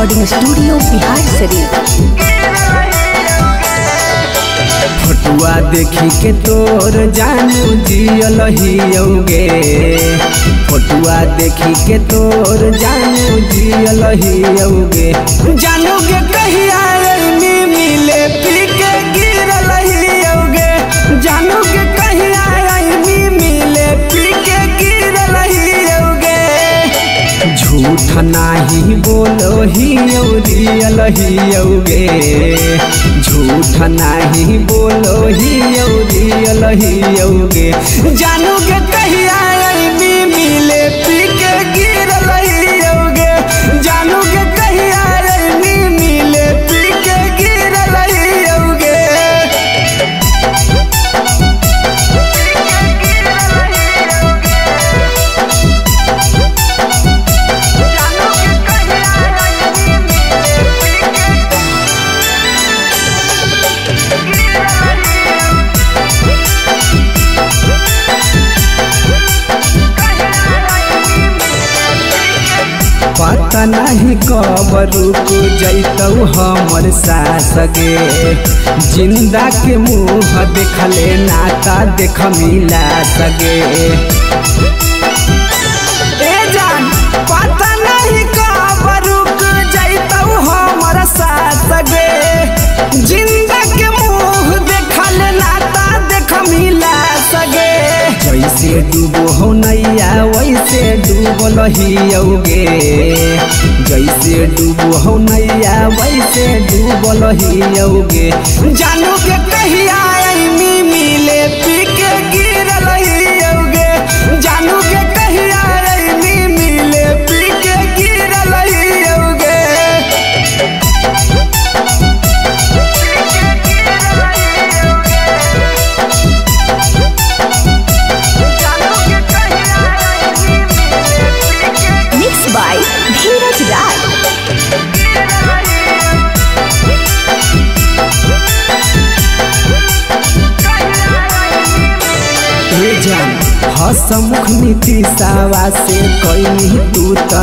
Recording studio Bihar Sharif. फटुआ देखी के तोर जानू जियल हियौगे, फटुआ देखी के तोर जानू जियल हियौगे। जानू के कहिया मिले पी के गिरल हियौगे, जानू के कहिया मिले पी के गिरल हियौगे। झूठ नाही बोलो हियौ रियल हियौगे, झूठ नाही बोलो हियौ रियल हियौगे। जानू के कहिया मिले पी के गिरल हियौगे, जानू के कहिया मिले पी के गिरल हियौगे। पता नहीं कब रुक जैतौ हमर सास गे, जिंदा के मुँह देखले नाता देख मिला सगे। ए जान पता नहीं कब रुक जैतौ हमर सास गे, जिंदा के मुँह देखले नाता देख मिला सगे। जैसे डूबो हो नैया वैसे डूबल हियौगे, जैसे डूबो हो नैया वैसे डूबल हियौगे। जानू के कहिया मिले पी के गिरल हियौगे, जानू के कहिया मिले पी के गिरल हियौगे। बाय धीरज राज। हसमुख नीतीशवा से कहीं तू त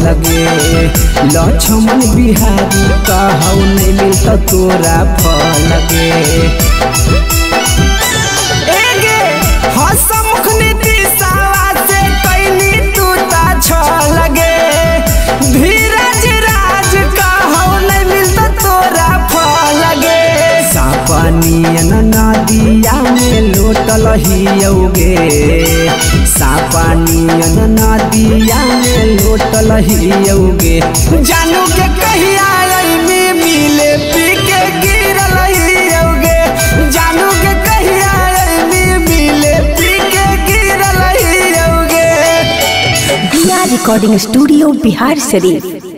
लगे, लक्ष्मण बिहारी कहौ नहीं मिलता तोरा फलगे। हसमुख नीतीशवा से कहीं तू त लगे, धीरज राज कहौ नहीं मिलता तोरा फलगे। सापानियन नदिया में लोटल हियौगे, सापानियन नदिया में लोटल हियौगे। जानू के कहिया मिले पी के गिरल हियौगे, जानू के कहिया मिले पी के गिरल हियौगे। Recording studio Bihar Sharif.